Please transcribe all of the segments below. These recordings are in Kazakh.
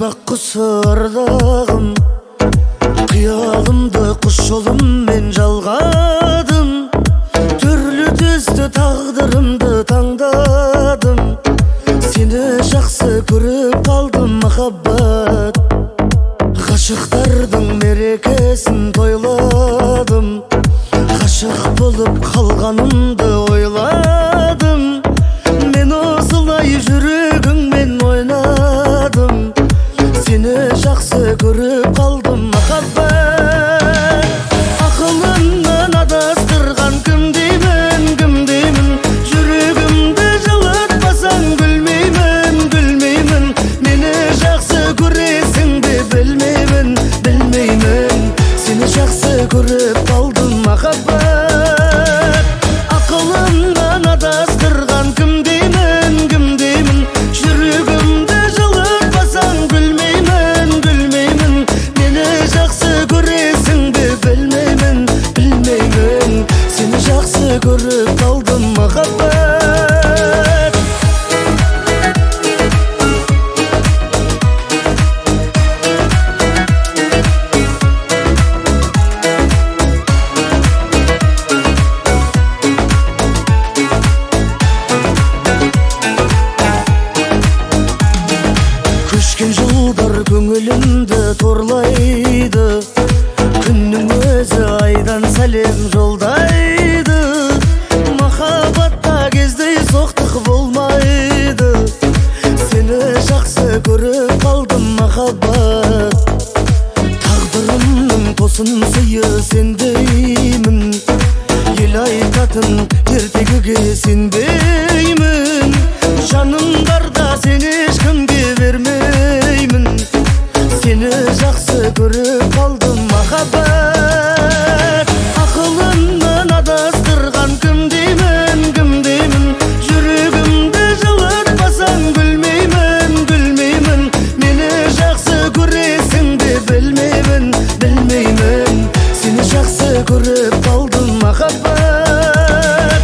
Аппақ құсырдағым, қиялымды құш жолыммен жалғадым. Түрлі түсті тағдырымды таңдадым. Сені жақсы көріп қалдым махаббат. Ғашықтардың мерекесін тойладым. Ғашық болып қалғанымды ойладым. Мен осылай жүрегіңмен ойнадым. Сені жақсы көріп қалдым махаббат. Ақылымнан адастырған кім деймін, кім деймін. Жүрегімді жылатпасаң гүлмеймін, гүлмеймін. Мені жақсы көресің бе білмеймін, білмеймін. Сені жақсы көріп қалдым махаббат. Ақылымнан адастырған кім деймін, кім деймін. Жүрегімді жылатпасаң гүлмеймін, гүлмеймін. Мені жақсы көресің бе білмеймін, білмеймін. Сені жақсы көріп қалдым махаббат. Көшкен жылдар көңілімді торлайды. Күннің өзі айдан сәлем жолдайды. Махаббатта кездей соқтық болмайды. Сені жақсы көріп қалдым махаббат. Тағдырымның тосын сыйы сендеймін. Ел айтатын ертегіге сенбеймін. Жаным барда сені ешкімге бермеймін. Сені жақсы көріп қалдым махаббат. Ақылымнан адастырған кім деймін, кім деймін. Жүрегімді жылатпасаң гүлмеймін, гүлмеймін. Мені жақсы көресің бе білмеймін, білмеймін. Сені жақсы көріп қалдым махаббат.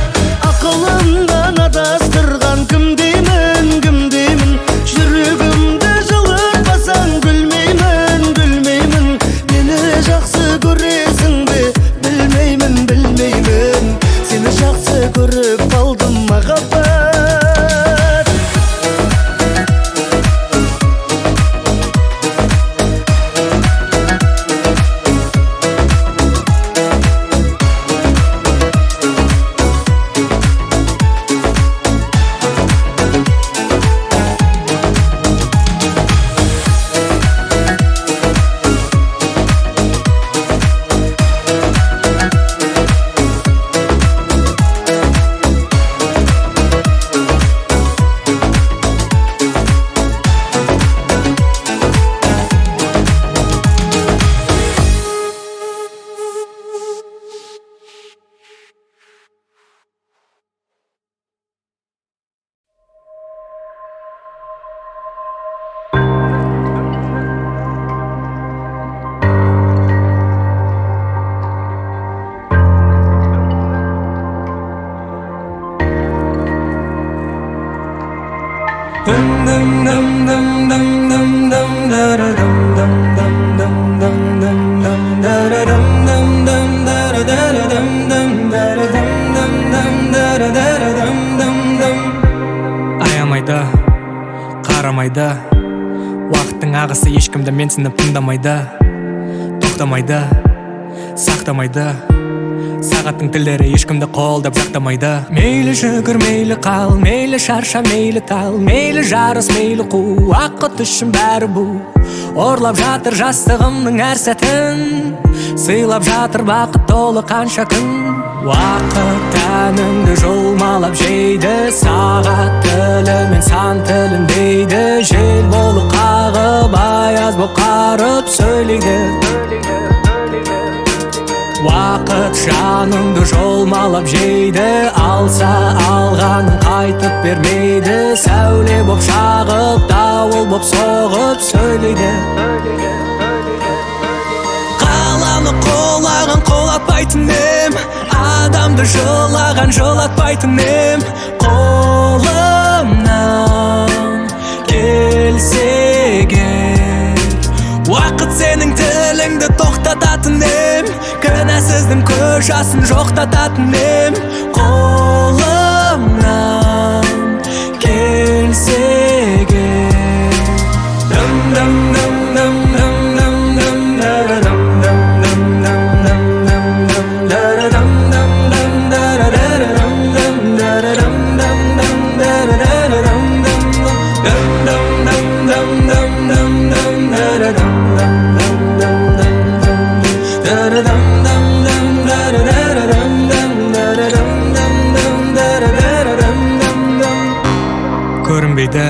Ақылымнан адастырған кім деймін, кім деймін. Жүрегімді жылатпасаң гүлмеймін, гүлмеймін. Мені жақсы көресің бе білмеймін, білмеймін. Сені жақсы көріп қалдым махаббат. Аямайды, қарамайды. Уақыттың ағысы ешкімді менсініп тыңдамайды. Тоқтамайды, сақтамайды. Сағаттың тілдері ешкімді қолдап жақтамайды. Мейлі жүгір, мейлі қал, мейлі шарша, мейлі тал. Мейлі жарыс, мейлі қу, ақыт үшін бәрі бұ. Орлап жатыр жастығымның әр сәтін. Сыйлап жатыр бақыт толы қанша күн. Уақыт тәнімді жұлмалап жейді. Сағат тілімен сан тілін дейді. Жел болып қағып, аяз боп қарып сөйлейді. Уақыт жаныңды жолмалап жейді. Алса алғанын қайтып бермейді. Сәуле боп шағып, дауыл боп соғып сөйлейді. Қаланы қолаған қолатпайтын ем. Адамды жылаған жылатпайтын ем. Қолымнан келсе егер тоқтататын ем, кінәсіздің көз жасын жоқтататын ем. Қолымнан келсе егер дым дым дым дым дым дым дым дарадам дым дым дым дым дым дым дарадам дым дым дарадарам дым дарадам дым дым дарадарам дым дым дым дым дым дым дым дым дарадам дым дым дым дым дарадам дым дым дарадарам дым дарадам дым дым дарадарам дым дым. Көрінбейді,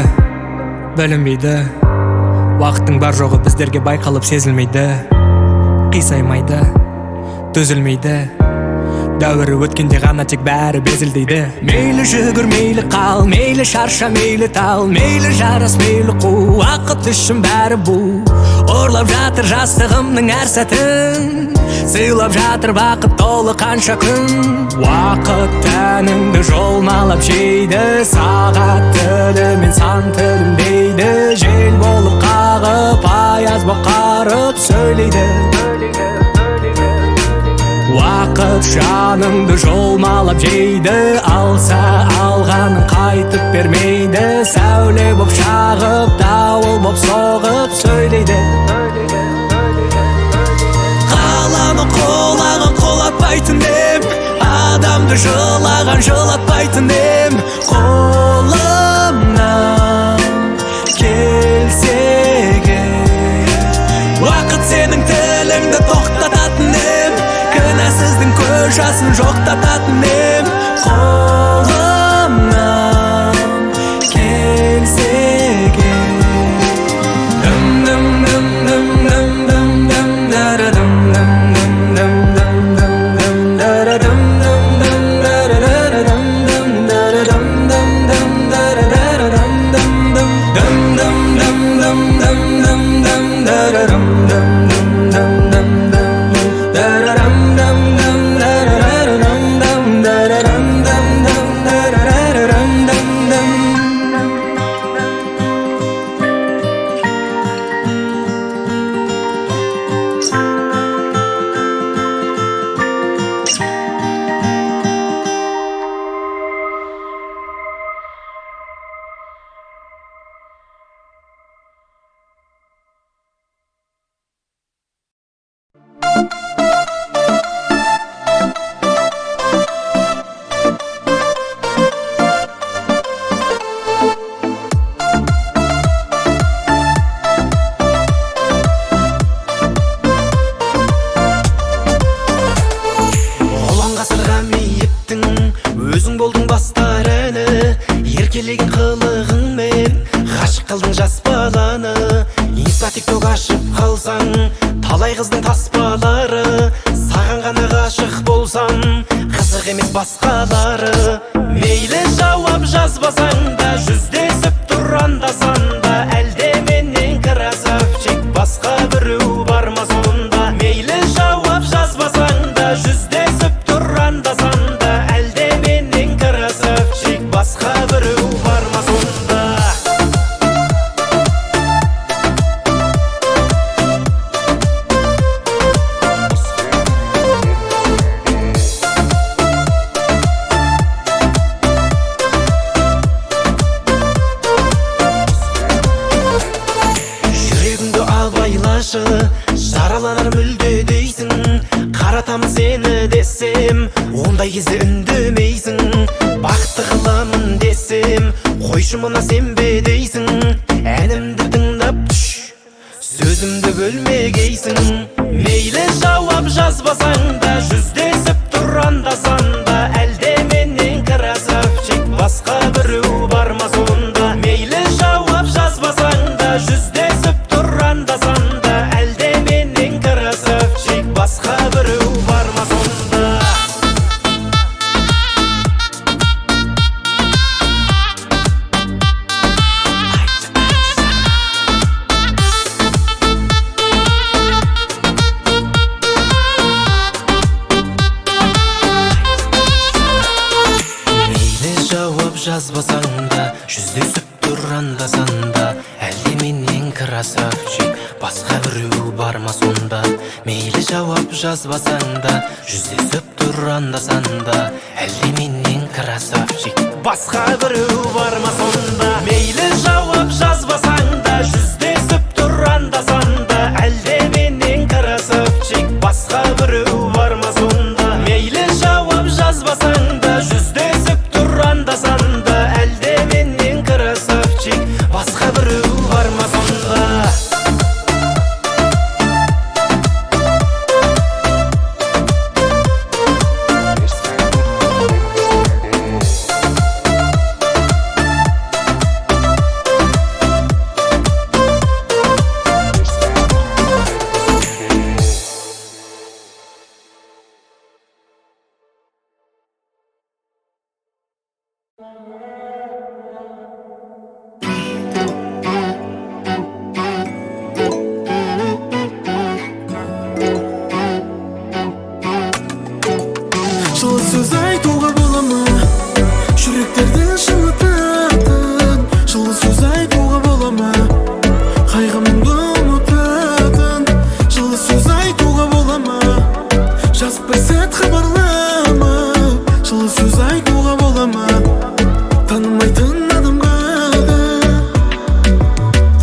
білінбейді, уақыттың бар жоғы біздерге байқалып сезілмейді. Қисаймайды, төзілмейді, дәуірі өткенде ғана тек бәрі безілдейді. Мейлі жүгір, мейлі қал, мейлі шарша, мейлі тал, мейлі жарас, мейлі қу, уақыт үшін бәрі бұл. Орлап жатыр жастығымның әр сәтін, сыйлап жатыр бақыт толы қанша күн. Уақыт тәніңді жолмалап жейді, сағат тілімен сан тіліндейді. Жел болып қағып, аяз боп қарып сөйлейді. Уақыт жаныңды жолмалап жейді, алса алғанын қайтып бермейді. Сәуле боп шағып, дауыл боп соғып сөйлейді. Қаланы қолаған қолатпайтын ем, адамды жылаған жылатпайтын ем. Қолымнан келсе егер уақыт сенің тіліңді тоқтататын ем, кінәсіздің көз жасын жоқтататын ем. Қолымнан келсе егер дым дым дым дым дым дым дым дарадым дым дым дым дым дым дым дарадым дым дым дарадарам дым дарадам дым дым дарадарам дым дым дым дым дым дым дым дым дым дарадам дым дым дым дым дым дарадам дым дым дарадарам дым дарадам дым дым дарадарам дым дым. Олон ғасырға мейіптің, өзің болдың бастар әні. Еркелеген қылығыңмен ғашық қылдың жас баланы. Инста тикток ашып қалсаң, талай қыздың таспалары. Саған ғана ғашық болсам, қызық емес басқалары. Мейлі жауап жазбасаң да, жүздесіп тұрандасан да, әлде менен красавчик басқа біреу бар ма сонда? Мейлі жауап жазбасаң да, жүздесіп тұрандасан да, әлде менен красавчик басқа біреу бар ма сонда? Жүрегіңді абайлашы, жараланар мүлде дейсің. Қаратам сені десем, ондай кезде үндемейсің. Бақытты қыламын десем, қойшы мұна сенбе дейсің. Әнімді тыңдап түш, сөзімді бөлмегейсің. Мейлі жауап жазбасаң да, жүздесіп тұрандасан да, әлде менен красавчик басқа біреу бар ма сонда? Мейлі жауап жазбасаң да, жүздесіп тұрандасан да, әлде менен красавчик басқа біреу бар ма сонда? Жазбасаң да, жүздесіп тұрандасан да, әлде менен красавчик басқа біреу бар ма сонда? Мейлі жауап жазбасаң да, жүздесіп тұр анда-санда, әлде менен красавчик басқа біреу бар ма сонда? Мейлі жауап жазбасаң да, жүздесіп тұр анда-санда, әлде менен красавчик басқа біреу бар ма сонда? Мейлі жауап жазбасаң да, жүздесіп тұр анда-санда, әлде менен красавчик басқа біреу бар ма сонда? Жылы сөз айтуға бола ма? Жүректерді жылытатын. Жылы сөз айтуға бола ма? Қайғымды ұмытатын. Жылы сөз айтуға бола ма? Жазып бір сәт хабарлама. Жылы сөз айтуға бола ма? Танымайтын адамға да.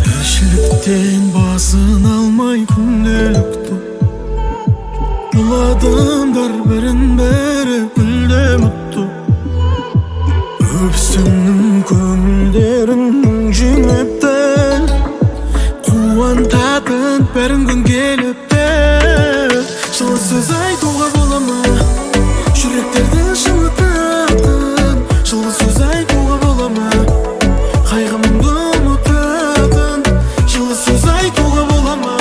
Тіршіліктен басын алмай күнделікті бұл адамдар бірін-бірі гүлде мұтты. Өпсіңнің көңілдерін жеңіпті, қуантатын бәрін күн келіпті. Жылы сөз айтуға бола ма? Жүректерді жылытатын. Жылы сөз айтуға бола ма? Қайғымды ұмытатын. Жылы сөз айтуға бола ма?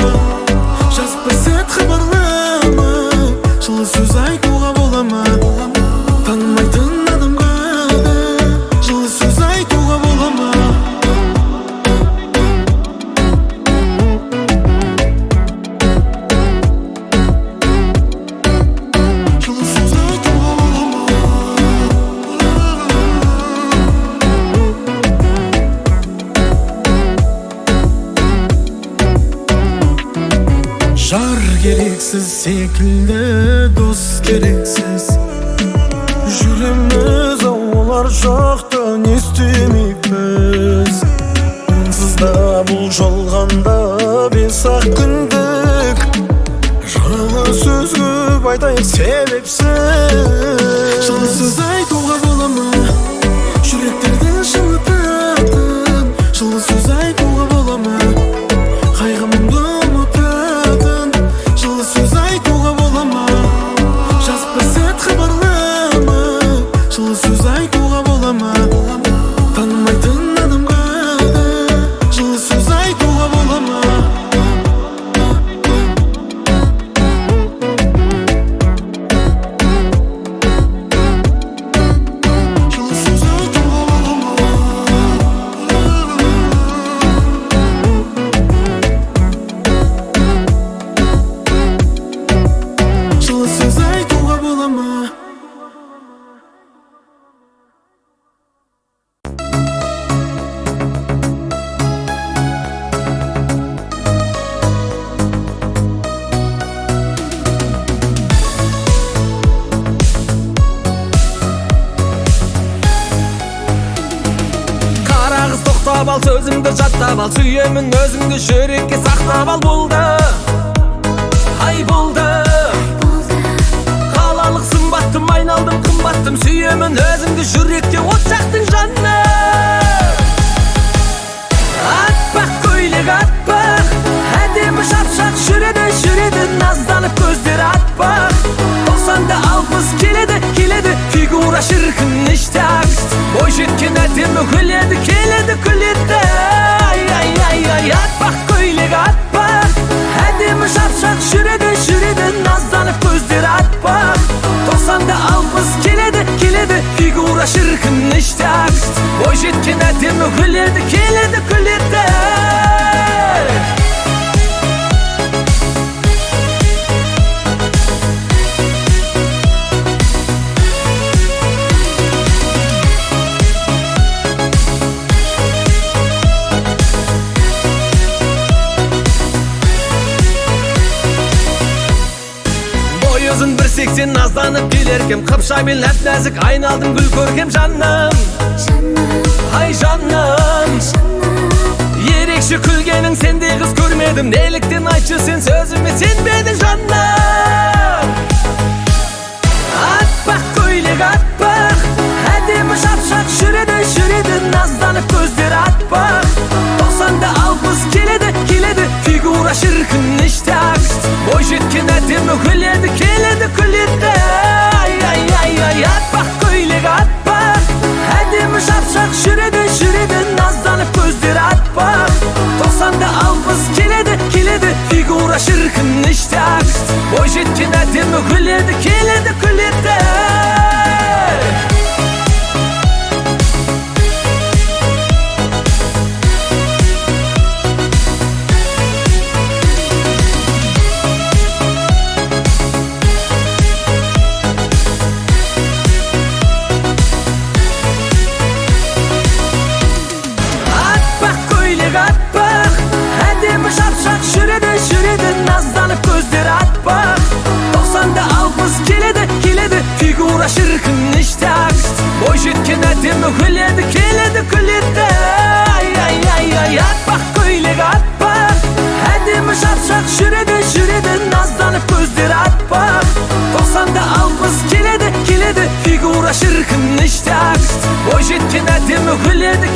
Жазып бір сәт хабарлама. Жылы сөз айтуға бола ма? Танымайтын адамға да. Жылы сөз айтуға бола ма? Жылы сөз айтуға бола ма? Жар керексіз секілді дос керексіз. Жүреміз олар жоқты не істемейміз. Онсыз да бұл жалғанда 5-ақ күндік. Жылы сөз көп айтайық себепсіз. Жылы сөз айтуға бола ма? Жүректерді жылытатын. Жылы сөз айтуға бола ма? Қайғымды ұмытатын. Жылы сөз айтуға бола ма? Жазып бір сәт хабарлама. Жылы сөз айтуға бола ма? Танымайтын адамға да. Жылы сөз айтуға бола ма? Жылы сөз айтуға бола ма? Жылы сөз айтуға бола ма? Қара қыз тоқтап ал, сөзімді жаттап ал, сүйемін өзіңді жүрекке сақтап ал. Болды, ай болды, қалалық сымбаттым, айналдым қымбаттым, сүйемін өзіңді жүректе от жақтың жанына. Аппақ көйлек аппақ, әдемі шапшақ жүреді, назданып көздері аппақ. 90-да 60 келеді, фигура шіркін іштак. Бой жеткен әдемі күледі. Ай, аппақ көйлек аппақ, әдемі шапшақ жүреді, назданып көздері аппақ. 90-да 60 келеді, фигура шіркін іштак. Бой жеткен әдемі күледі. сен назданып келеркем, қыпшаймен ләп нәзік айналдым гүл көркем жаным. Ай жаным, ерекше күлгенің сендей қыз көрмедім. Неліктен айтшы сен сөзіме сенбедің жаным. Атпақ көйлек атпақ, әдемі шапшақ жүреді, назданып көздер атпақ. 90-да 60 келеді, фигура шіркін іштак. Бой жеткен әдемі күледі, күледі. Ай, атпақ көйлек атпақ, әдемі шапшақ жүреді, назданып көздер атпақ. 90-да 60 келеді, фигура шіркін іштак. Бой жеткен әдемі күледі, күледі. Шапшақ жүреді, назданып көздер атпақ. 90-да 60 келеді, фигура шіркін іштак. Бой жеткен әдемі күледі. Ай, атпақ көйлек атпақ, әдемі шапшақ жүреді, назданып көздер атпақ. 90-да 60 келеді, фигура шіркін іштак. Бой жеткен әдемі күледі.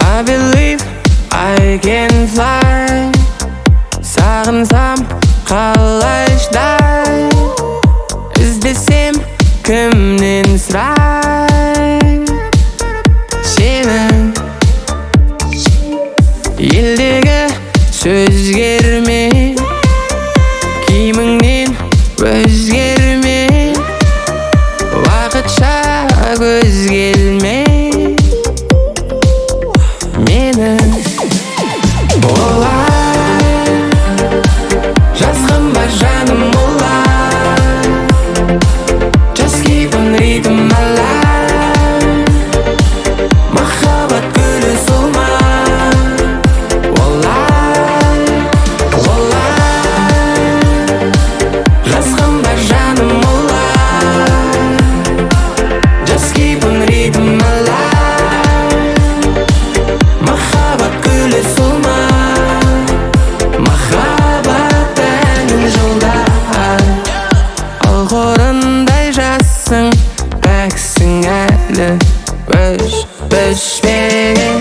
I believe I can fly. Сағынсам қалай шыдай, іздесем кімнен сұрай. Сенің елдегі сөзгерме, киіміңнен өзгерме, уақытша көз келме. Менің олай жазғым бар жаным олай. Just keep on rhythm alive. Махаббат гүлі солмай. Олай жазғым бар жаным олай. Just keep on rhythm alive. Махаббат гүлі солмай, махаббат әнін жолдай. Ал қорындай жассың, пәксің әлі, өшпеген.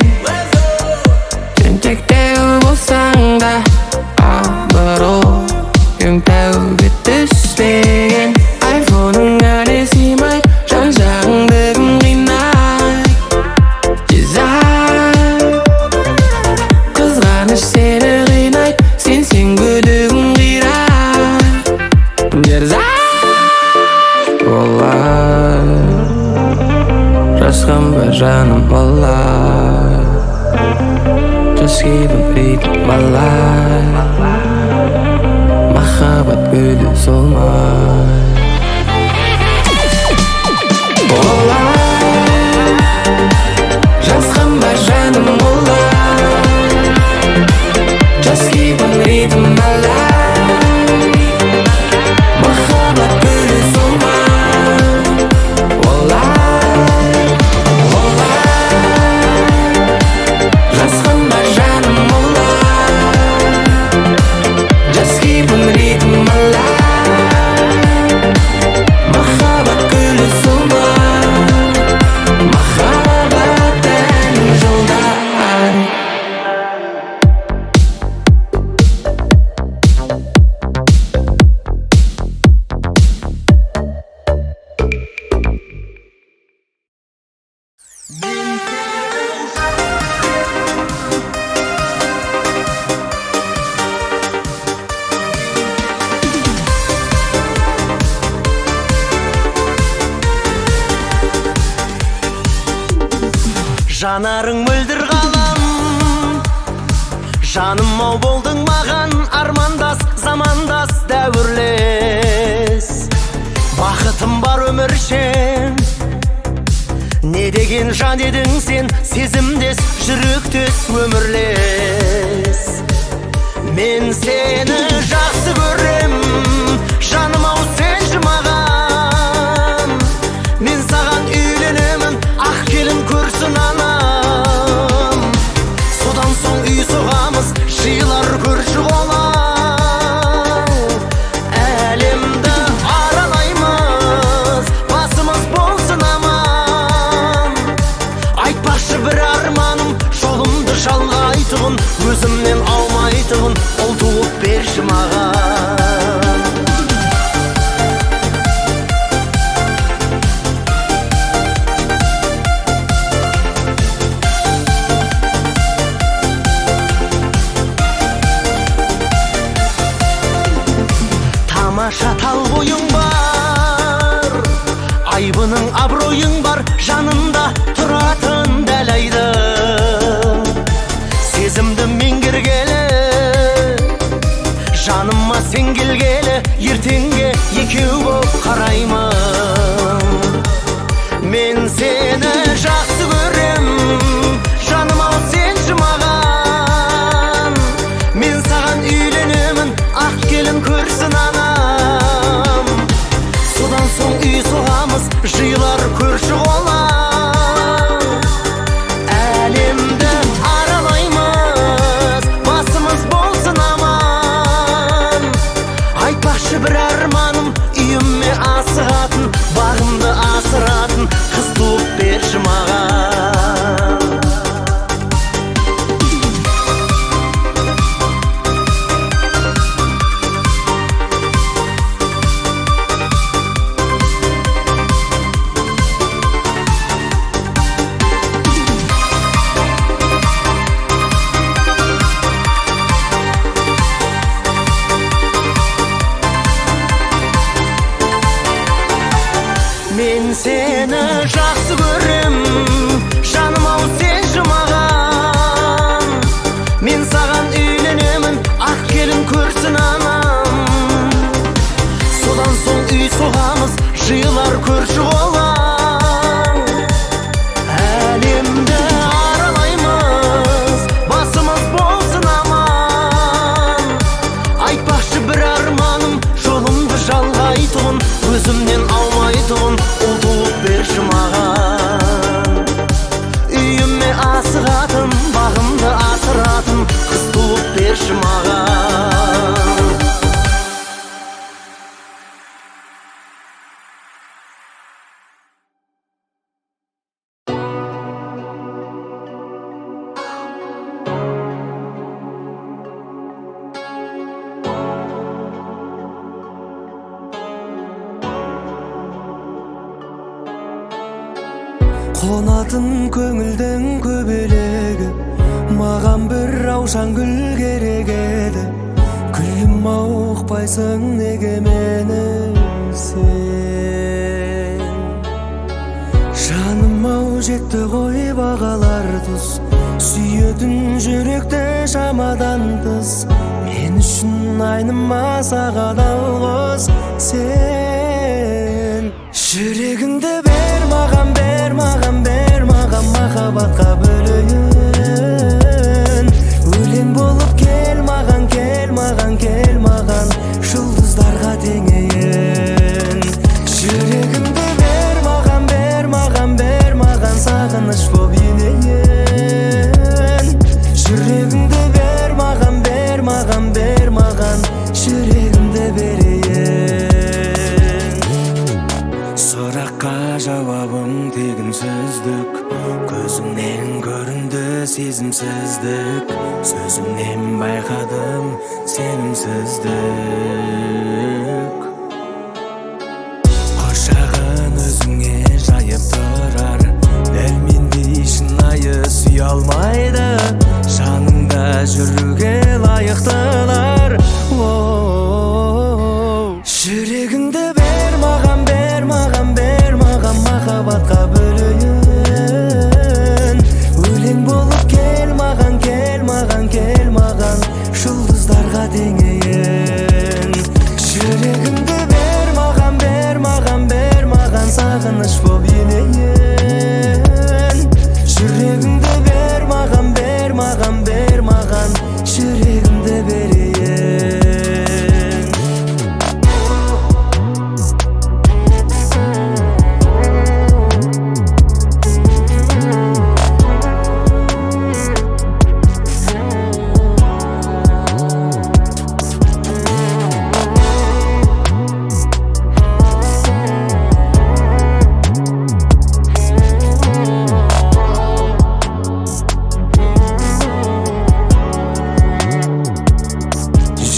Тентектеу болсаң да, абыройың тәуге түспеген. Айфоның әлі сыймай, жан-жағыңды кім қинай. Қызғаныш сені қинайды, сен күдігің қирай. Дерзай олай, жазғым бар жаным олай. Just keep on rhythm alive. Махаббат гүлі солмай. Олай жазғым бар жаным олай. Just keep on rhythm alive. Махаббат гүлі солмай. Олай жазғым бар жаным олай. Just keep on rhythm alive. Махаббат гүлі солмай. жанарың мөлдір қалам. Жаным ау болдың маған, армандас, замандас, дәуірлес. Бақытым бар өміршен, не деген жан едің сен, сезімдес, жүректес, өмірлес. Мен сені жақсы көрем, жаным ау сенші маған. Мен саған үйленемін, ақ келін көрсін анам. Содан соң үй соғамыз, жиылар көрші болам. Әлемді аралаймыз, басымыз болсын аман. Айтпашы бір арманым, жолымды жалғайтұғын, өзімнен аумайтұғын, ол туып берші маған. Тамаша тал бойың бар, айбының абыройың бар, жанында тұратын дәл айды. Сезімді меңгергелі, жаныма сен келгелі, ертеңге екеу боп қараймын. Мен сені жақсы көрем, жаным ау сенші маған. Мен саған үйленемін, ақ келін көрсін анам. Содан соң үй соғамыз, жиылар көрші болам. Әлемді аралаймыз, басымыз болсын аман. Айтпашы бір арманым, үйіме асығатын, бағымды асыратын, қыз туып берші маған. Мен сені жақсы көрем, жаным ау сенші маған. Мен саған үйленемін, ақ келін көрсін анам. Содан соң үй соғамыз, жиылар көрші болам. Әлемді аралаймыз, басымыз болсын аман. Айтпақшы бір арманым, жолымды жалғайтұғын, өзімнен аумайтұғын, ол туып берші маған. Үйіме асығатын, бағымды асыратын, қыз туып берші маған. Қонатын көңілдің көбелегі, маған бір раушан гүл керек еді. Гүлім ау ұқпайсың неге мені сен? Жаным ау жетті ғой бағалар тұз, сүйетін жүректі шамадан тыс. Мен үшін айныма саған алғыз сен. Жүрегіңді бер маған, бер маған, бер маған, махаббатқа бөлейін. Өлең болып кел маған, кел маған, кел маған, жұлдыздарға теңейін. Жүрегімді бер маған, бер маған, бер маған, сағыныш боп енейін. Жүрегімді бер маған, бер маған, бер маған, жүрегімді берейін. Сұраққа жауабым тегін сөздік, көзіңнен көрінді сезімсіздік. Сөзіңнен байқадым сенімсіздік. Құшағын өзіңе жайып тұрар, дәл мендей шынайы сүйе алмайды. Жаныңда жүруге лайықтылар. Жүрегіңді бер маған, бер маған, бер маған, махаббатқа бөлейін. жұлдыздарға теңейін. Жүрегімді бер маған, бер маған, бер маған, сағыныш боп енейін. Жүрегімді бер маған, бер маған, бер маған, жүрегімді берейін.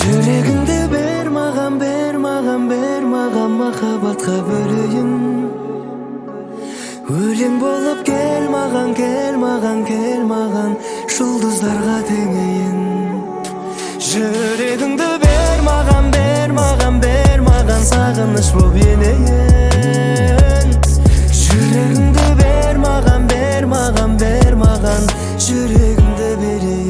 Жүрегіңді бер маған, бер маған, бер маған, махаббатқа бөлейін. Өлең болып кел маған, кел маған, кел маған, жұлдыздарға теңейін. Жүрегіңді бер маған, бер маған, бер маған, сағыныш боп енейін. Жүрегіңді бер маған, бер маған, бер маған, жүрегімді берейін.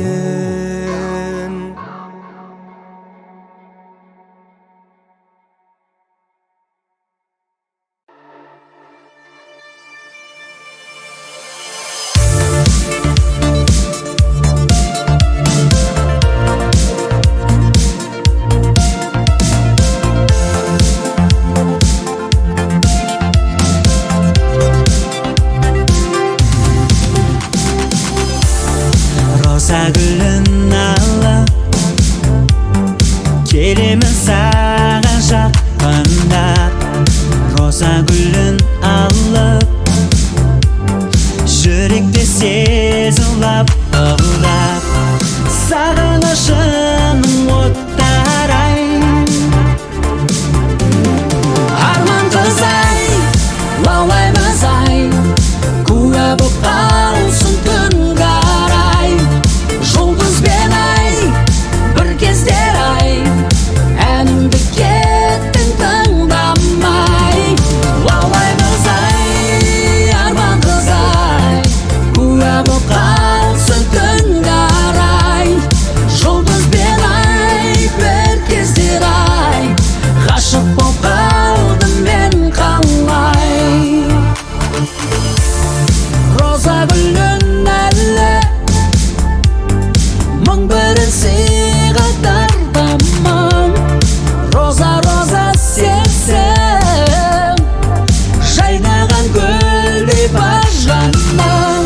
Роза гүлін алып келемін саған жақындап. Роза гүлін алып жүректе сезіліп ығылдап. Сағынышымның оттары-ай, арман қыз-ай, лаулаймыз-ай, куә боп қалсын күн қарай. Жұлдызбен ай, бір кездер-ай, әнімді кеттің тыңдамай. Лаулаймыз-ай, арман қыз-ай, куә боп қалсын күн қарай. Жұлдызбен ай, бір кездер-ай, ғашық боп қалдым мен қалай. Роза гүлін әлі мың бірін сыйға тартамын. Роза, роза сенсің, жайнаған гүлдей бар жаным.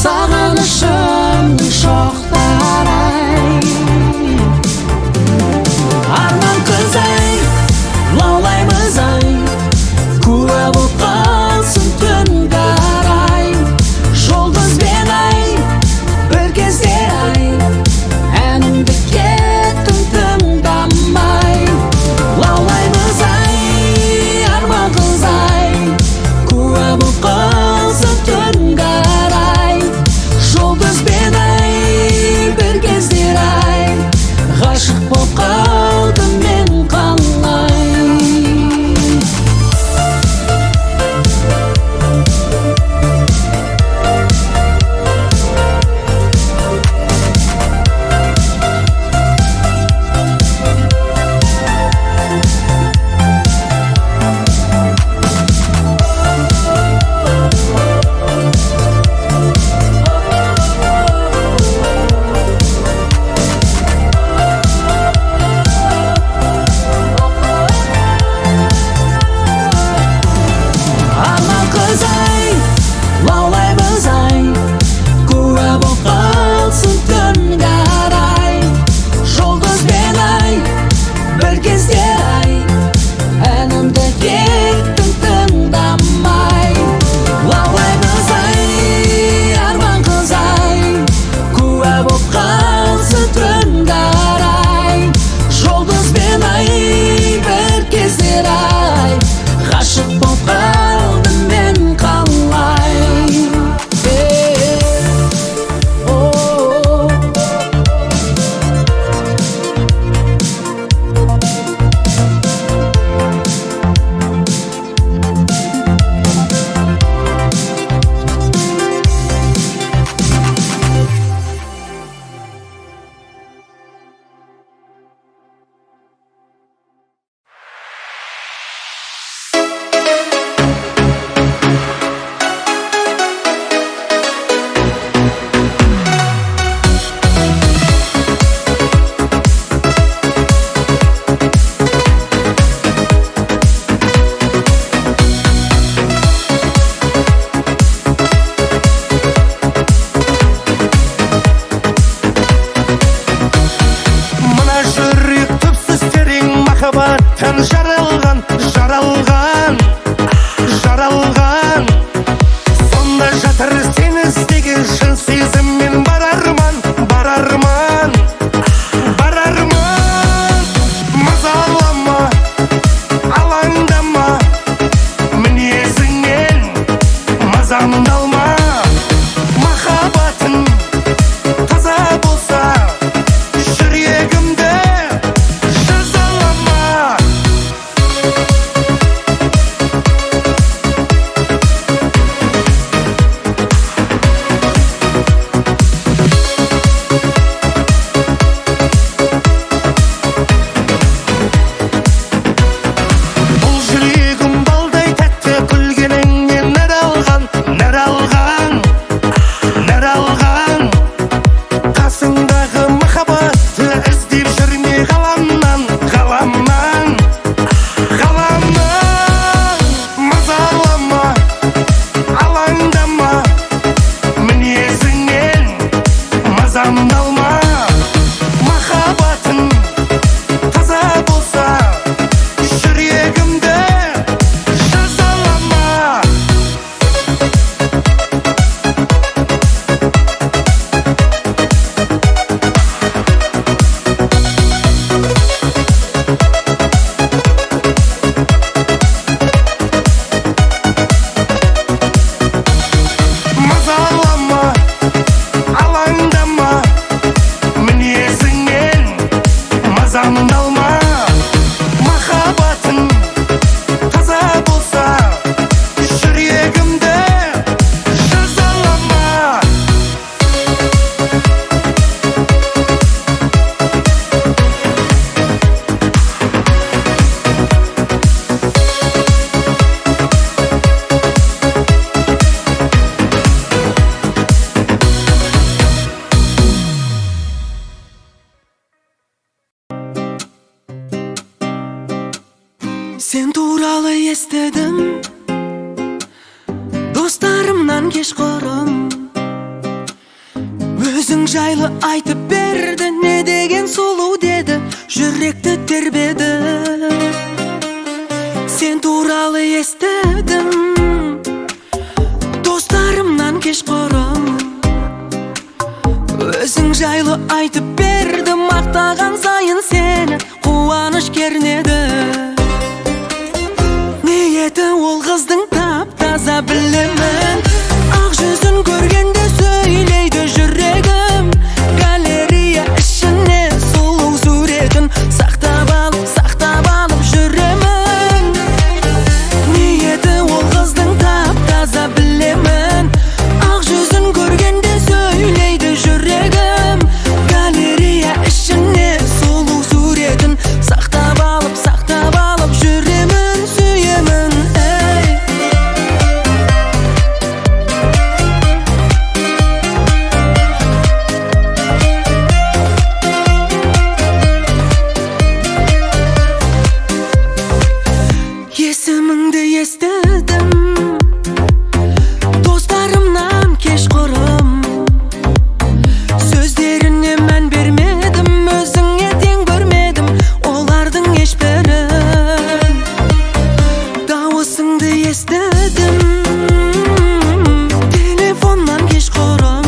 Сағынышымның шоқтары-ай, арман қыз-ай, лаулаймыз-ай, куә боп қалсын түн қарай. Жұлдызбен ай, бір кездер-ай, әнімді кеттің тыңдамай. Лаулаймыз-ай, арман қыз-ай, куә боп қалсын түн қарай. Жұлдызбен ай, бір кездер-ай, ғашық боп қалдым мен қалай. жаралған, жаралған, жаралған. Сонда жатыр сені іздеген шын сезіммен бар арман, бар арман, бар арман. Мазалама, алаңдама, мінезіңнен мазамды алма. Махаббатың таза болса, жүрегімді жазалама. Бұл жүрегім балдай тәтті, күлгеніңнен нәр алған, нәр алған, нәр алған. Қасыңдағы махаббатты іздеп жүрме ғаламнан, ғаламнан, ғаламнан. Мазалама, алаңдама, мінезіңнен мазамды алма. Махаббатың таза болса, жүрегімді жазалама. Мазалама, алаңдама, мінезіңнен мазамды алма. Махаббатың таза болса, жүрегімді жазалама. Сен туралы естідім, достарымнан кешқұрым. Өзің жайлы айтып берді, не деген сұлу деді, жүректі тербеді. Сен туралы естідім, достарымнан кешқұрым. Өзің жайлы айтып берді, мақтаған сайын сені қуаныш кернеді. Ниеті ол қыздың тап-таза білемін, ақ жүзін көргенде сөйлейді жүрегім. Галерея ішіне сұлу суретін сақтап алып жүремін. Ниеті ол қыздың тап-таза білемін, ақ жүзін көргенде сөйлейді жүрегім. Галерея ішіне сұлу суретін сақтап алып жүремін, сүйемін. Есіміңді естідім, достарымнан кешқұрым. Сөздеріне мән бермедім, өзіңе тең көрмедім олардың ешбірін. Дауысыңды естідім, телефоннан кешқұрым.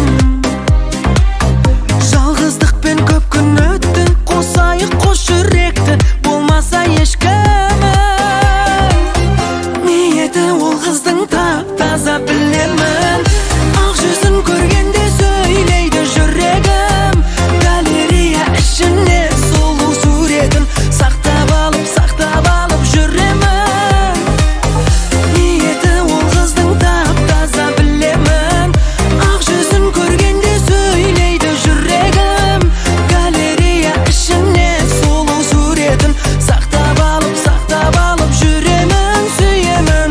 Жалғыздықпен көп күн өтті, қосайық қос жүректі, болмаса ешкімін. Ниеті ол қыздың тап-таза білемін, ақ жүзін көргенде сөйлейді жүрегім. Галерея ішіне сұлу суретін сақтап алып жүремін. Ниеті ол қыздың тап-таза білемін, ақ жүзін көргенде сөйлейді жүрегім. Галерея ішіне сұлу суретін сақтап алып жүремін, сүйемін.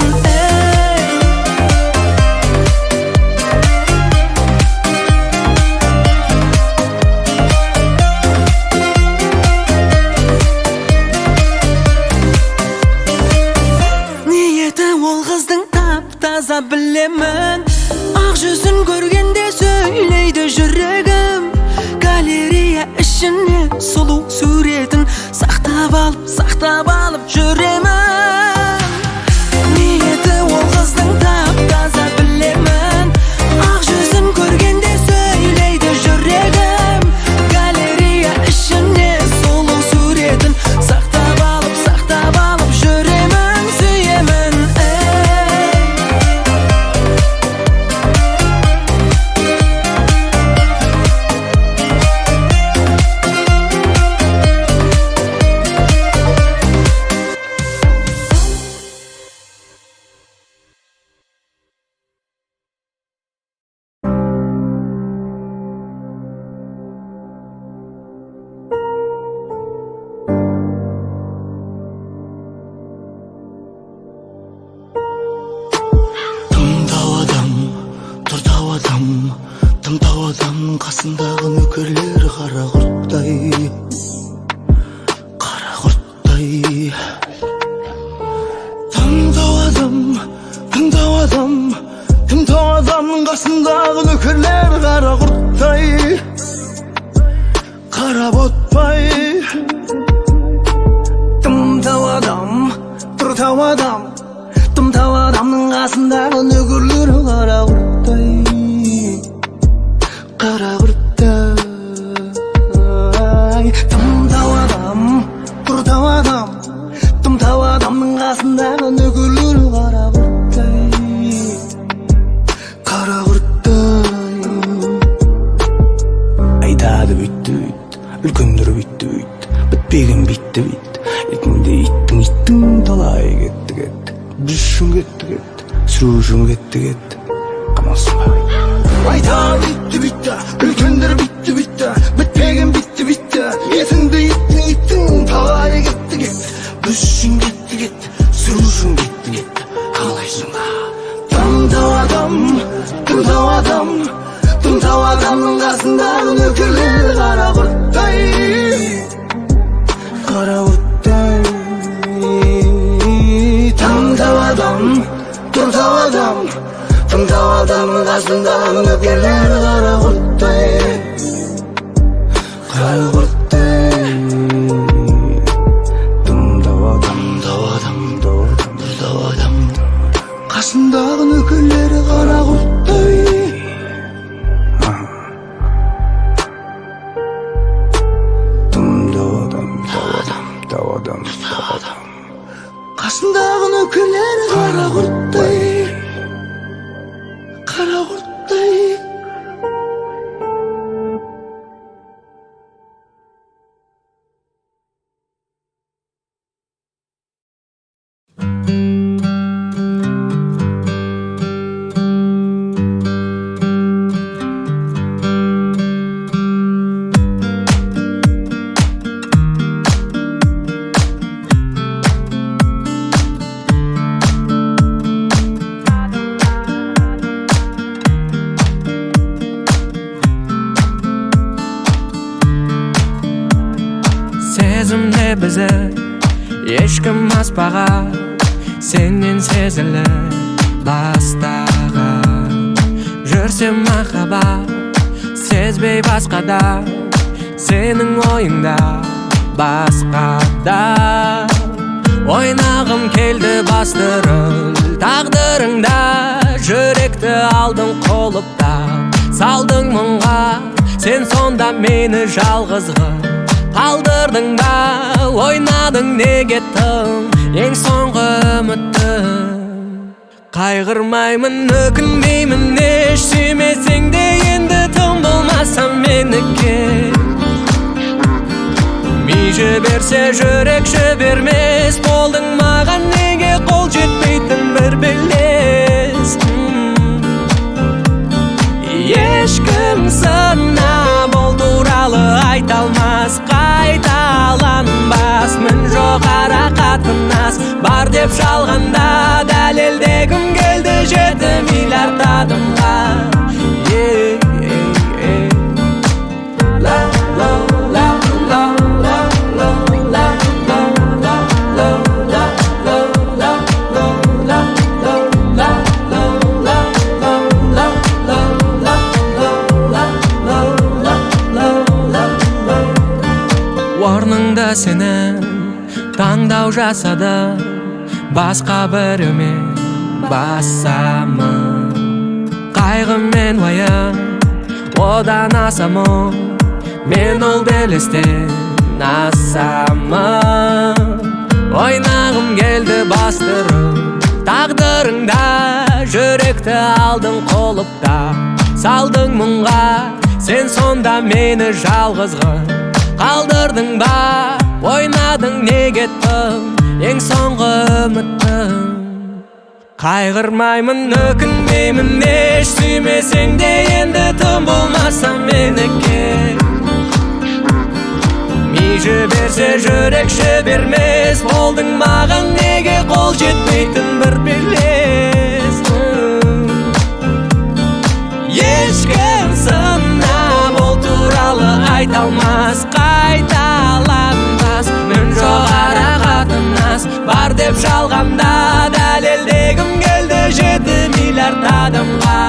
Ниеті ол қыздың тап-таза білемін, ақ жүзін көргенде сөйлейді жүрегім. Галерея ішіне сұлу суретін сақтап алып жүремін. нөкерлер қара құрттай, қара құрттай. Тыңдау адам, тыңдау адам, тыңдау адамның қасындағы нөкерлер қара құрттай, қарап отпай. Тыңдау адам, тыңдау адам, тыңдау адамның қасындағы нөкерлер қара құрттай, қара құрттай. Тыңдау адам, тыңдау адам, тыңдау адамның қасындағы нөкерлер қара құрттай, қара құрттай. Айтады бүйтті бүйт, үлкендер бүйтті бүйт, бітпеген битті бит. Етінде иттің талай кетті кетті, біз үшін кетті кетті, сүру үшін кетті кетті. Қамалсың ба? Айтады бүйтті бүйтті, үлкендер бүйтті бүйтті, бітпеген битті битті. Етінде иттің талай кетті кетті, біз үшін кетті кетті, сүру үшін кетті кетті. Қалайсың ба? Тыңдау адам, тыңдау адам, тыңдау адамның қасындағы нөкерлер қара құрттай, қара құрттай. Тыңдау адам, тыңдау адам, тыңдау адамның қасындағы нөкерлер қара құрттай, қара құрттай. Тыңдау адам, тыңдау адам, тыңдау адам, қасындағы нөкерлер қара құрттай. Қасындағы нөкерлер қара құрттай, қара құрттай. Сезімде бізді ешкім аспаған, сенен сезіліп бастаған. Жүрсем махаббат сезбей басқада, сенің ойыңда басқада. Ойнағым келді бастырыл тағдырыңда, жүректі алдың қолыптап салдың мұңға. Сен сонда мені жалғызға қалдырдың ба, ойнадың неге тым ең соңғы үмітім. Қайғырмаймын, өкінбеймін, еш сүймесең де енді тым болмаса менікі. Ми жіберсе жүрек жібермес, болдың маған неге қол жетпейтін бір белес. Ешкім сынап ол туралы айта алмас, қайталанбас. Мін жоғара қатынас бар деп жалғанда, дәлелдегім келді 7 миллиард адымға. Орныңда сенің таңдау жасады, басқа біреумен басамын. Қайғы мен уайым одан асамын, мен ол белестен асамын. Ойнағым келді бастырып тағдырыңда, жүректі алдың қолыптап салдың мұңға. Сен сонда мені жалғызға қалдырдың ба, ойнадың неге тым ең соңғы үмітім. Қайғырмаймын, өкінбеймін, еш сүймесең де енді тым болмаса менікі. Ми жіберсе жүрек жібермес, болдың маған неге қол жетпейтін бір белес. Ешкім сынап ол туралы қайталмас қайталанбас мін жоқ ара қатынас бар деп жалғанда дәлелдегім келді 7 миллиард адамға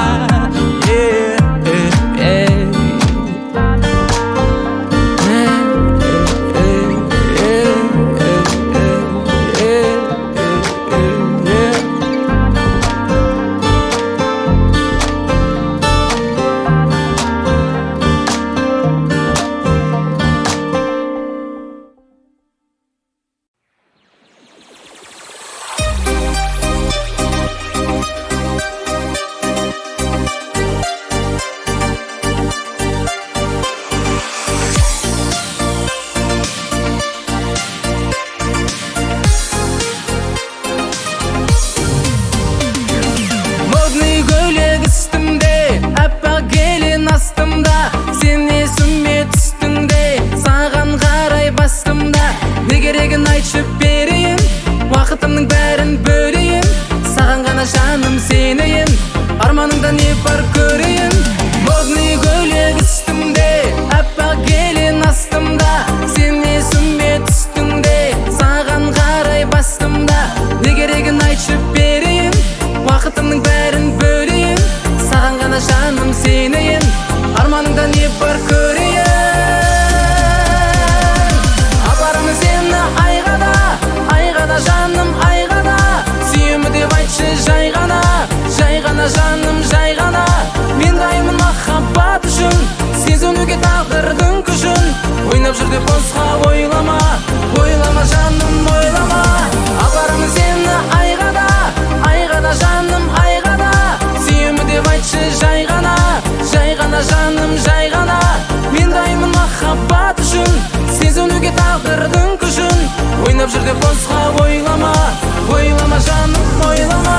Уақытымның бәрін бөлейін Саған ғана жаным сенейін Арманыңда не бар көрейін Модный көйлек үстімде Аппақ келін астымда Сен есіме түстіңде Саған қарай бастымда Не керегін айтшы берейін Уақытымның бәрін бөлейін Саған ғана жаным сенейін Арманыңда не бар көрейін Апарымын сені айғада жаным айғада сүйемі деп айтшы жай ғана жаным жай ғана мен дайынмын махаббат үшін сезінуге тағдырдың күшін ойнап жүр деп босқа ойлама жаным ойлама апарымын сені айғада жаным айғада сүйемі деп айтшы жай ғана жаным жай ғана мен дайынмын махаббат үшін сезінуге тағдырдың күшін ойнап жүр деп босқа ойлама жаным ойлама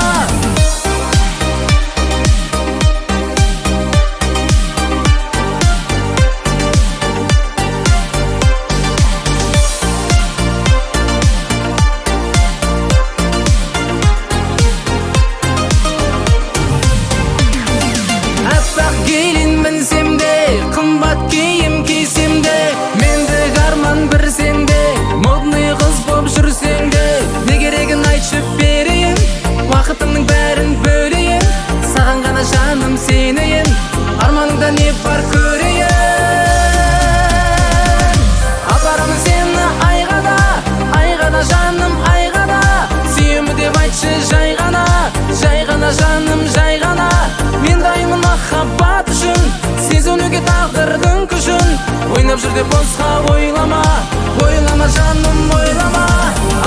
Аппақ келін мінсем де қымбат киім кисем де мендік арман бір сенде модный қыз боп жүрсең де не керегін айтшы берейін уақытымның бәрін бөлейін саған ғана жаным сенейін арманыңда не бар көрейін апарымын сені айғада жаным айғада сүйемі деп айтшы жай ғана жаным жай ғана мен дайынмын махаббат үшін сезінуге тағдырдың күшін ойнап жүр деп босқа ойлама жаным ойлама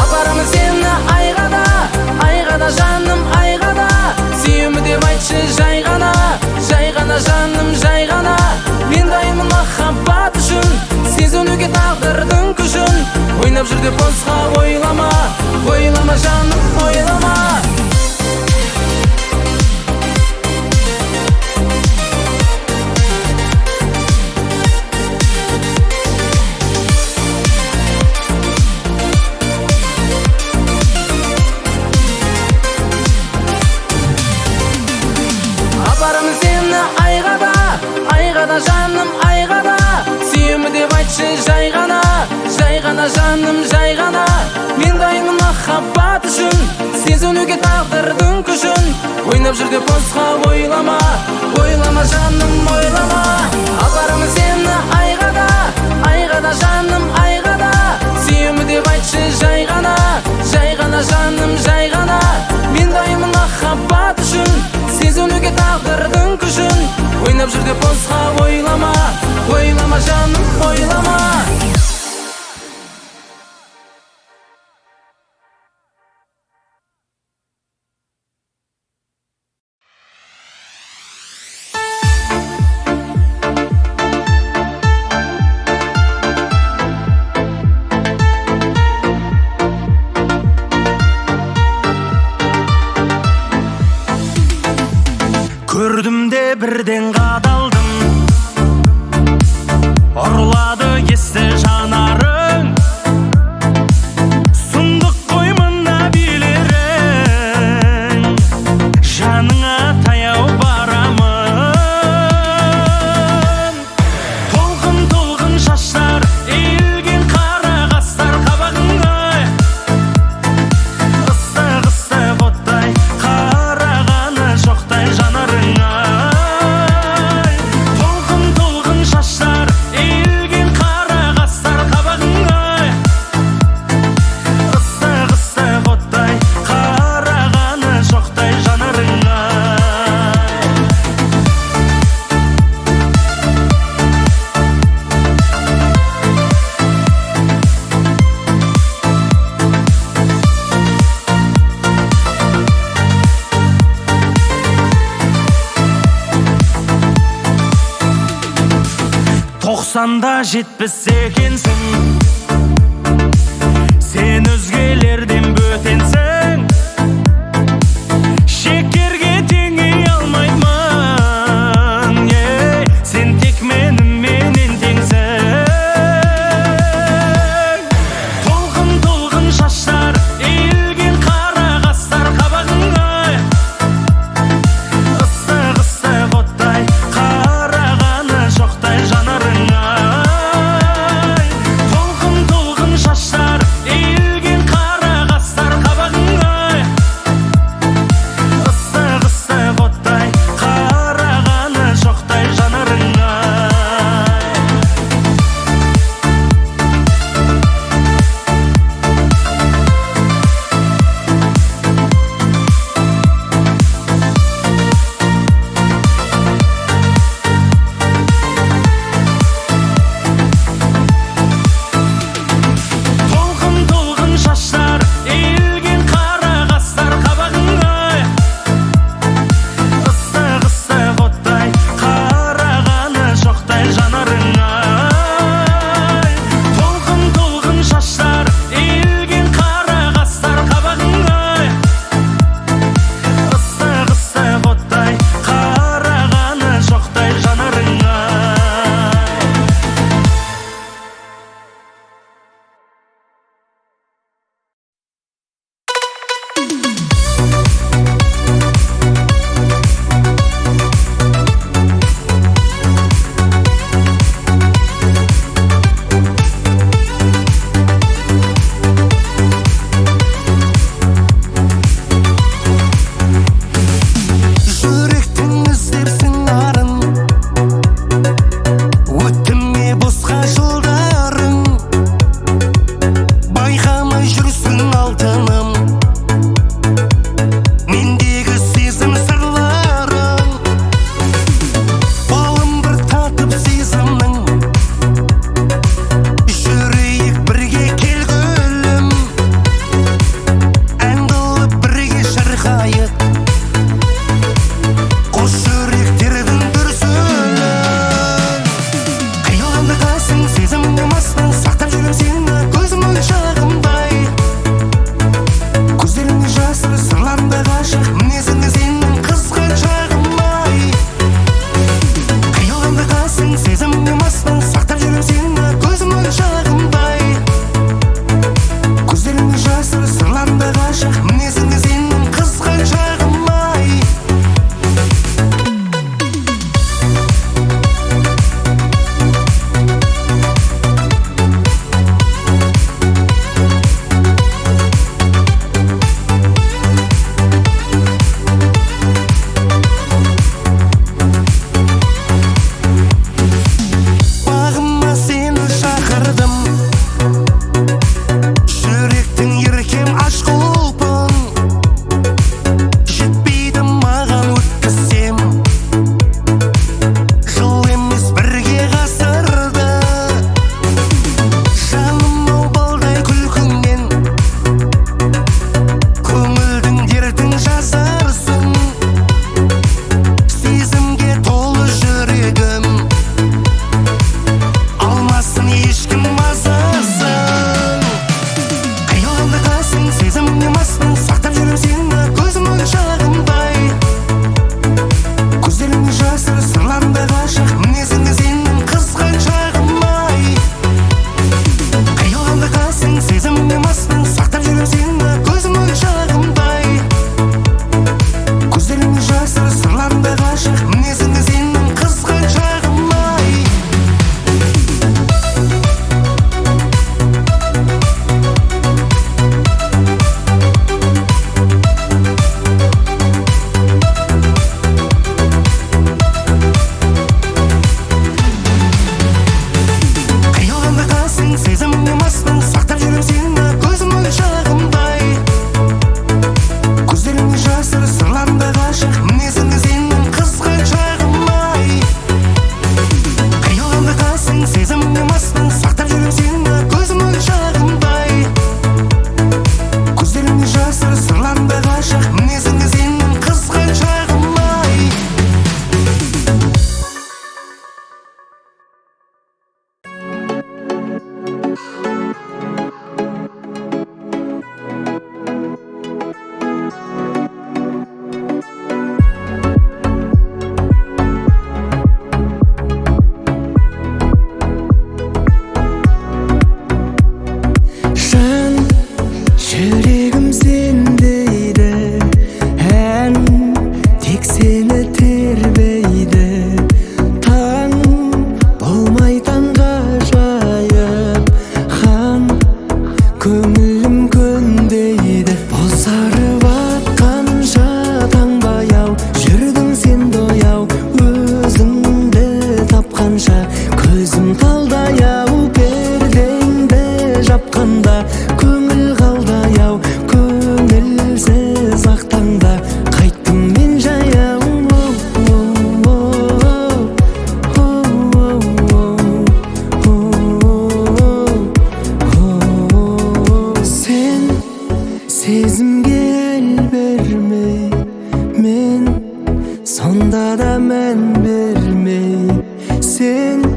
апарымын сені айғада жаным айғада сүйемі деп айтшы жай ғана жаным жай ғана мен дайынмын махаббат үшін сезінуге тағдырдың күшін ойнап жүр деп босқа ойлама жаным ойлама апарымын сені айғада жаным айғада сүйемі деп айтшы жай ғана жаным жай ғана мен дайынмын махаббат үшін сезінуге тағдырдың күшін ойнап жүр деп босқа ойлама жаным ойлама апарымын сені айғада жаным айғада сүйемі деп айтшы жай ғана жаным жай ғана мен дайынмын махаббат үшін сезінуге тағдырдың күшін ойнап жүр деп босқа ойлама жаным ойлама Көрдім де бірден қадалдым барсам да жетпес екенсің. Сен өзгелерден бөтенсің, шекерге теңей алмаймын. Сен тек менімен теңсің. Толқын толқын шаштар, иілген қара қастар қабағыңа, ыстық ыстық оттай қарағаны жоқтай жанарыңа. Толқын толқын шаштар, иілген қара қастар қабағыңа, ыстық ыстық оттай қарағаны жоқтай жанарыңа. Толқын толқын шаштар, иілген қара қастар қабағыңа, ыстық ыстық оттай қарағаны жоқтай жанарыңа. Толқын толқын шаштар, иілген қара қастар қабағыңа, ыстық ыстық оттай қарағаны жоқтай жанарыңа. Жүректің іздепсің арын, өттіме босқа жолдарың, байқамай жүрсің алтыным, мендегі сезім сырларың. Балым бір татып сезімнің, жүрейік бірге кел гүлім, ән қылып бірге шырқайық, қос жүректердің дүрсілін. Қиылғанда қалсың сезіміңе маспын, сақтап жүрем сені көзім моншағымдай. Көздеріңде жасыр, сырларыңда ғашық, мінезіңде сенің қызған шағым ай. Қиылғанда қалсың сезіміңе маспын, сақтап жүрем сені көзім моншағымдай. Көздеріңде жасыр, сырларыңда ғашық, мінезіңде сенің қызған шағым ай. Бағыма сені шақырдым, жүректің еркем аш құлпын, жетпейді маған өткізсем, жыл емес бірге ғасырды. Жаным ау балдай күлкіңнен, көңілдің дертін жазарсың, сезімге толы жүрегім, алмасын ешкім мазасын. Қиылғанда қалсың сезіміңе маспын, сақтап жүрем сені көзім моншағымдай. Көздеріңде жасыр, сырларыңда ғашық, мінезіңде сенің қызған шағым ай. Қиылғанда қалсың сезіміңе маспын, сақтап жүрем сені көзім моншағымдай. Көздеріңде жасыр, сырларыңда ғашық, мінезіңде сенің қызған шағым ай. Қиылғанда қалсың сезіміңе маспын, сақтап жүрем сені көзім моншағымдай. Көздеріңде жасыр, сырларыңда ғашық, мінезіңде сенің қызған шағым ай. Қиылғанда қалсың сезіміңе маспын, сақтап жүрем сені көзім моншағымдай. Көздеріңде жасыр, сырларыңда ғашық, мінезіңде сенің қызған шағым ай. қалдай ау пердеңді жапқанда көңіл қалдай ау көңілсіз ақ таңда қайттым мен жаяу сен сезімге ел бермей мен сонда да мән бермей сен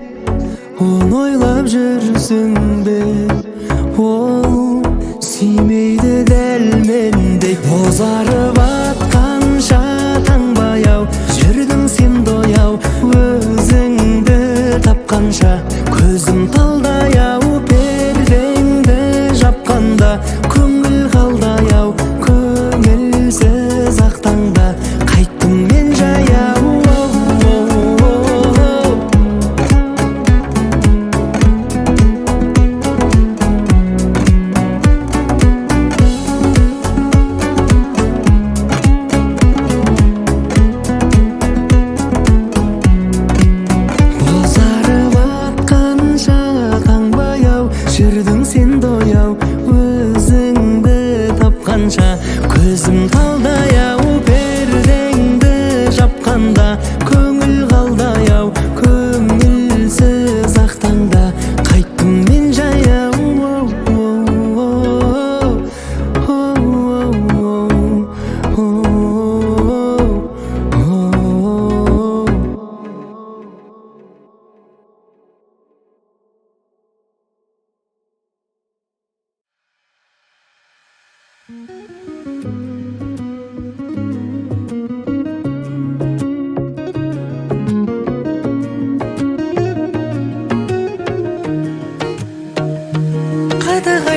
оны ойлап жүрсің бе ол сүймейді дәл мендей бозарып атқанша таңбай ау жүрдің сен дояу өзіңді тапқанша көзім талдай ау пердеңді жапқанда көңіл қалдай ау көңілсіз ақ таңда қайттым мен жаяу бозарып атқанша таңбай ау жүрдің сен дояу өзіңді тапқанша көзім талдай ау пердеңді жапқанда көңіл қалдай ау көңілсіз ақ таңда қайттым мен жаяу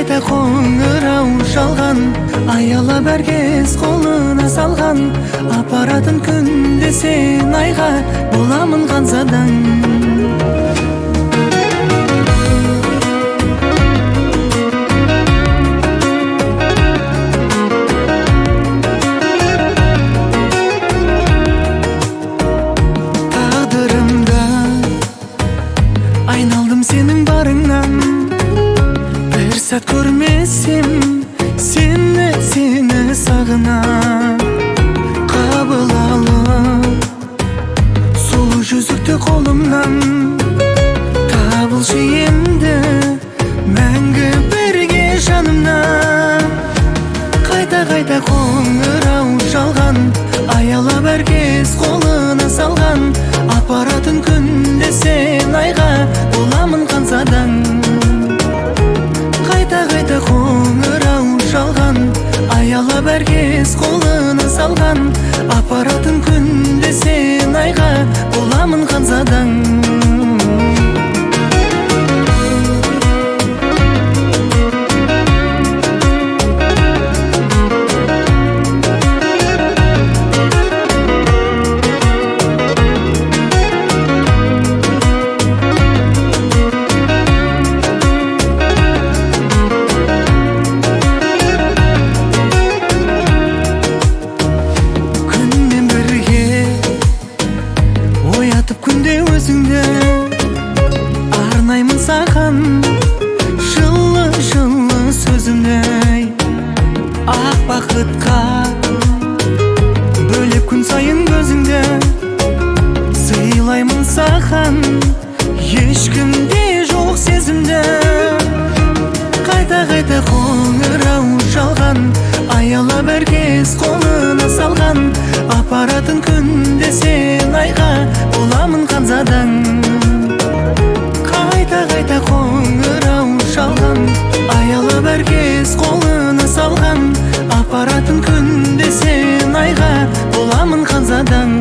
қайта қоңырау шалған аялап әркез қолына салған апаратын күнде сен айға боламын ханзадаң тағдырымда айналдым сенің барыңнан бір сәт көрмесем сені сағына қабыл алып сұлу жүзікті қолымнан табылшы енді мәңгі бірге жанымнан қайта қоңырау шалған аялап әркез қолына салған апаратын күнде сен айға боламын ханзадаң қайта қоңырау шалған аялап әркез қолына салған апаратын күнде сен айға боламын ханзадаң арнаймын саған жылы сөзімді ақ бақытқа бөлеп күн сайын көзіңді сыйлаймын саған ешкімде жоқ сезімді қайта қоңырау шалған аялап әркез қолына салған апаратын күнде сен айға боламын ханзадаң қайта қоңырау шалған аялап әркез қолына салған апаратын күнде сен айға боламын ханзадаң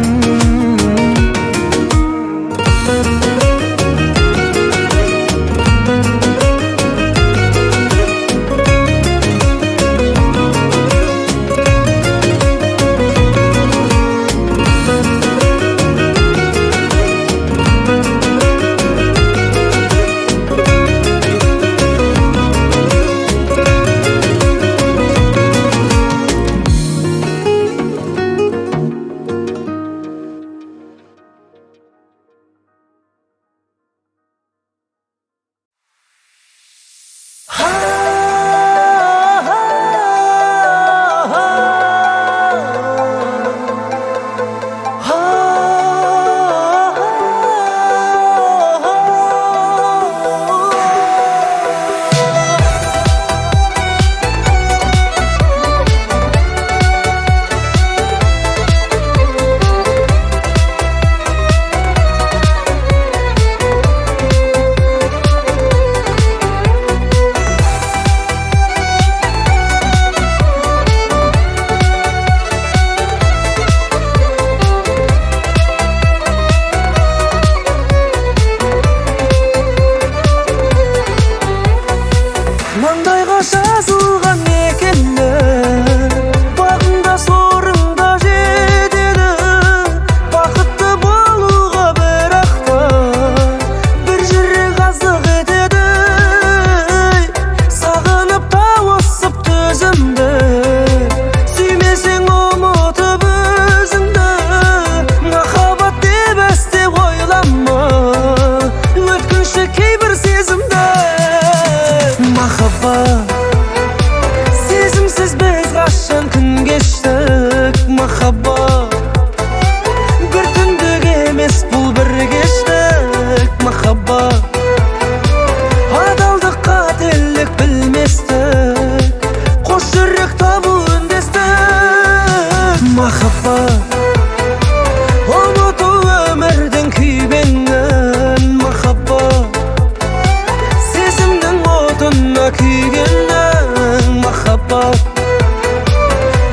Жүрегімді күйгенің махаббат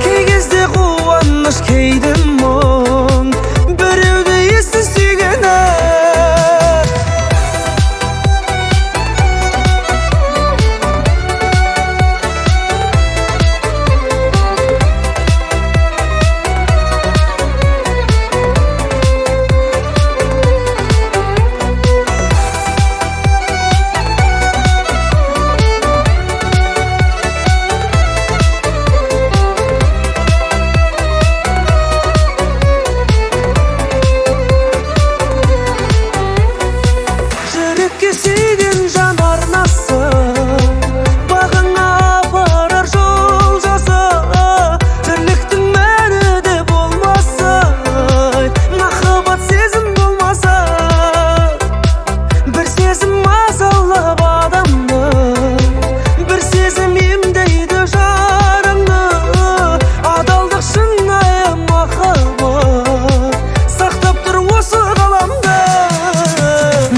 Кей кезде қуаныш кейде мұң Біреуді есі сүйгені Жүрекке сүйген жан арнасы Бағыңа апарар жол жасы Тірліктің мәні де болмаса Махаббат сезім болмаса Бір сезім мазалап адамды Бір сезім емдейді жараңды Адалдық шынайы махаббат Сақтап тұр осы ғаламда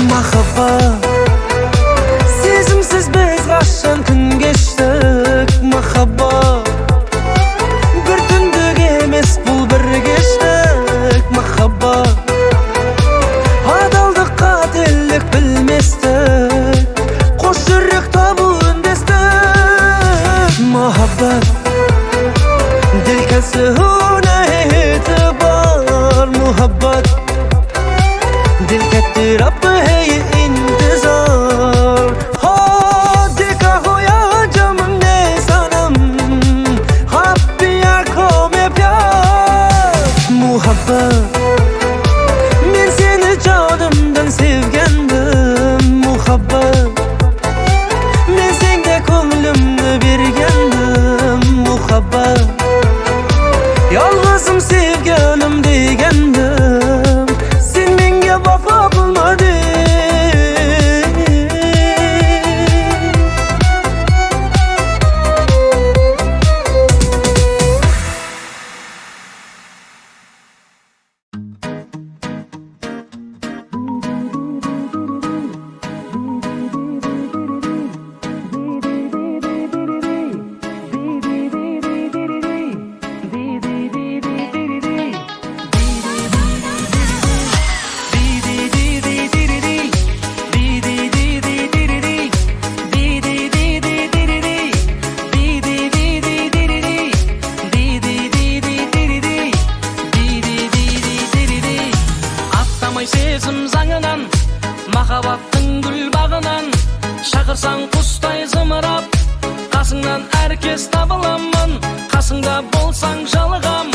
Махаббат Сезімсіз біз қашан күн кештік Махаббат Бір түндік емес бұл бір кештік Махаббат Адалдық қателік білместік Қос жүрек табу үндестік Махаббат Ділкәсі үнәйті бар Мухаббат दिल कहते रब है ये इंतजार हो देखा हो या जब हमने सनम आपकी आंखों में प्यार मुहब्बत men seni canımdan sevgendim muhabbat men senga ko'nglimni bergandim muhabbat yolg'izim sevganim degandim sen menga vafo qilmading Аттамай сезім заңынан Махаббаттың гүл бағынан Шақырсаң құстай зымырап Қасыңнан әркез табыламын Қасыңда болсаң жалығам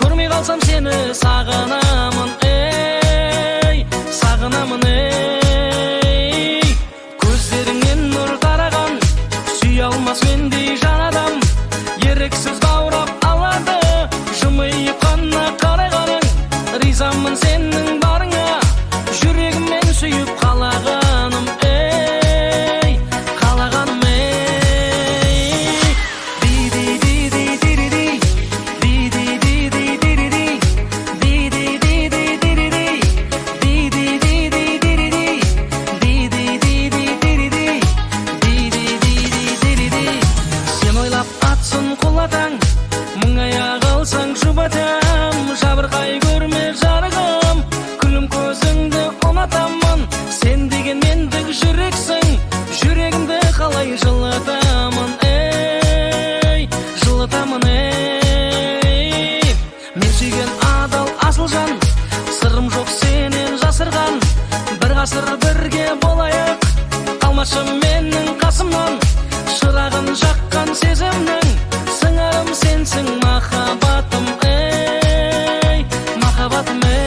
Көрмей қалсам сені сағынамын ей Сағынамын ей Көздеріңнен нұр тараған Сүйе алмас мендей жан адам Еріксіз баурап алады Жымиып қана қарайғаның Ризамын сенің барыңа Жүрегіммен сүйіп қалағаным ей Қалағаным ей Ди-ди-ди-ди-ди-ди Ди-ди-ди-ди-ди-ди Ди-ди-ди-ди-ди-ди Ди-ди-ди-ди-ди-ди Ди-ди-ди-ди-ди-ди Ди-ди-ди-ди-ди Сен ойлап атсын құлатаң Мұңая қалсаң жұбатам Жабырқай көрме жарығым Күлім көзіңді ұнатамын Сен деген мендік жүрексің Жүрегімді қалай жылытамын ей Жылытамын ей Мен сүйген адал асыл жан Сырым жоқ сенен жасырған Бір ғасыр бірге болайық Қалмашы менің қасымнан Шырағын жаққан сезімнің Сыңарым сенсің махаббатым ей Махаббатым ей